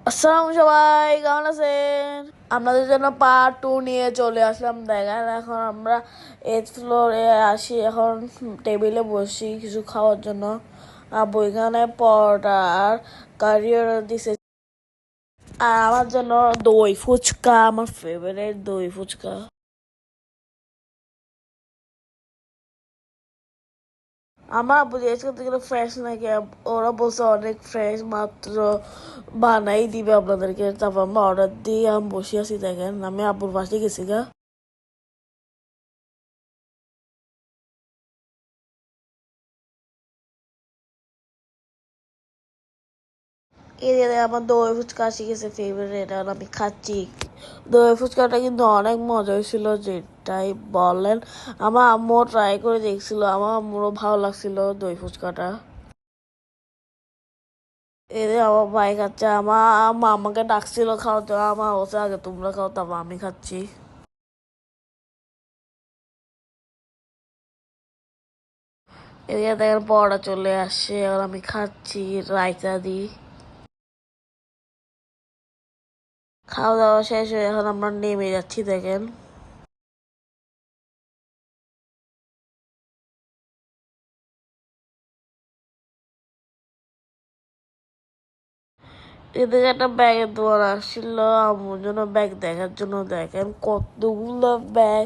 আসসালাম সবাই, কেমন আছেন? আপনাদের জন্য পার্ট 2 নিয়ে চলে আসলাম। দেখেন, এখন আমরা 8th ফ্লোরে আসি। এখন টেবিলে বসি কিছু খাওয়ার জন্য। আব্বু এখানে পরোটা আর কারি অর্ডার দিছে। আর আমার জন্য দই ফুচকা, আমার ফেভারিট দই ফুচকা। আমার আব্বু জিজ্ঞেস করতে গেলে ফ্রেশ নাকি, ওরা বলছে অনেক ফ্রেশ, মাত্র বানাই দিবে আপনাদেরকে। তারপর আমরা অর্ডার দিই, আমি বসে আছি। দেখেন, আমি আব্বুর পাশে গেছি গা। এরিয়াতে আমার দই ফুচকা শিখেছে ফেভারিট, আর আমি খাচ্ছি। দই ফুচকাটা কিন্তু অনেক মজা হয়েছিল, যেটাই বলেন। আমার আম্মু ট্রাই করে দেখছিল, আমার আম্মুরও ভালো লাগছিল দই ফুচকাটা। এদের আমার ভাই খাচ্ছে, আমার আমাকে ডাকছিল খাওয়ার জন্য। আমার বলছে আগে তোমরা খাও, তারপর আমি খাচ্ছি। এদিকে দেখেন পরোটা চলে আসছে, আর আমি খাচ্ছি রায়তা দিই। খাওয়া দাওয়া শেষ হয়ে এখন আমরা নেমে যাচ্ছি। দেখেন, এদিকে একটা ব্যাগের দোকান আসছিল আমার জন্য, ব্যাগ দেখার জন্য। দেখেন কতগুলো ব্যাগ,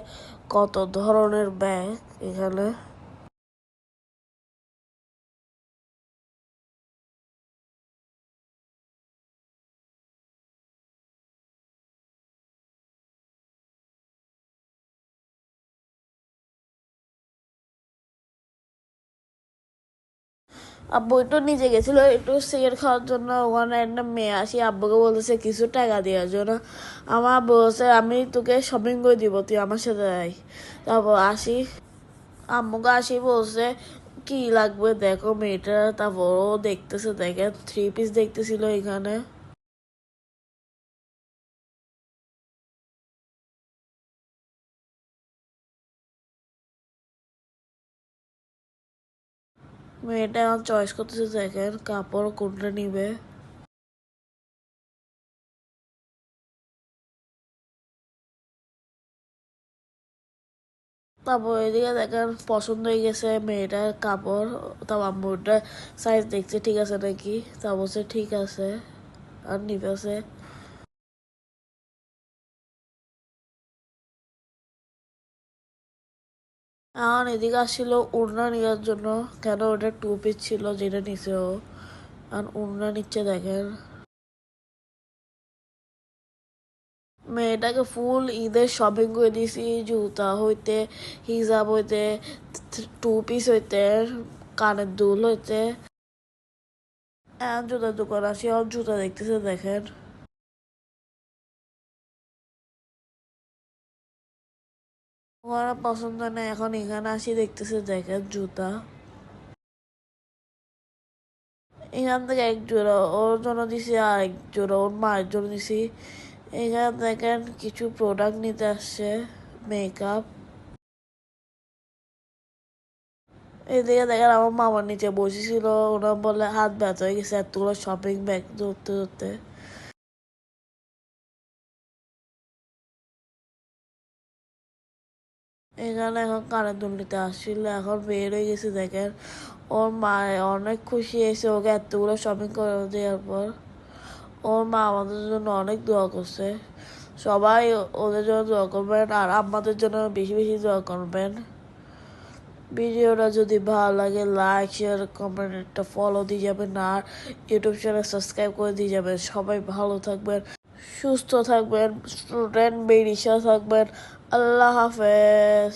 কত ধরনের ব্যাগ এখানে। আব্বু একটু নিচে গেছিল একটু সিগারেট খাওয়ার জন্য। ওখানে একটা মেয়ে আসি আব্বুকে বলতেছে কিছু টাকা দেওয়ার জন্য। আমার আব্বু বলছে আমি তোকে শপিং করে দিব, তুই আমার সাথে আয়। তারপর আসি, আম্মুকে আসি বলছে কি লাগবে দেখো মেয়েটা। তারপর ও দেখতেছে, দেখেন 3 পিস দেখতেছিল এখানে। মেয়েটা এখন চয়েস করতেছে, দেখেন কাপড় কোনটা নিবে। তারপর এদিকে দেখেন পছন্দ হয়ে গেছে মেয়েটার কাপড়। তারপর আম্মুটা সাইজ দেখছে ঠিক আছে নাকি, তা বলছে ঠিক আছে, আর নিতেছে। এখন এদিকে আসছিল উড়না নেওয়ার জন্য, কেন ওটা 2 পিস ছিল যেটা নিছে ও। আর উড়না নিচ্ছে দেখেন। মেয়েটাকে ফুল ঈদের শপিং করে দিছি, জুতা হইতে, হিজাব হইতে, 2 পিস হইতে, কানের দুল হইতে। এখন জুতার দোকান আসি, এখন জুতা দেখতেছে দেখেন। ওরা পছন্দ নেই, এখন এখানে আসি দেখতেছে দেখেন জুতা। এখান থেকে এক জোড়া ওর জন্য দিছি, আর এক জোড়া ওর মায়ের জন্য দিছি। এখানে দেখেন কিছু প্রোডাক্ট নিতে আসছে, মেকআপ। এদিকে দেখেন আমার মামার নিচে বসেছিল, ওরা বলে হাত ব্যথা হয়ে গেছে এতগুলো শপিং ব্যাগ ধরতে ধরতে। এখানে এখন কানের দুল নিতে আসছিল, এখন বের হয়ে গেছে দেখেন। ওর মা অনেক খুশি হয়েছে ওকে এতগুলো শপিং করে দেওয়ার পর। ওর মা আমাদের জন্য অনেক দোয়া করছে। সবাই ওদের জন্য দোয়া করবেন, আর আমাদের জন্য বেশি বেশি দোয়া করবেন। ভিডিওটা যদি ভালো লাগে লাইক শেয়ার কমেন্ট একটা ফলো দিয়ে যাবেন, আর ইউটিউব চ্যানেল সাবস্ক্রাইব করে দিয়ে যাবেন। সবাই ভালো থাকবেন, সুস্থ থাকবেন, স্টুডেন্ট বেরিয়ে থাকবেন। আল্লাহ হাফেজ।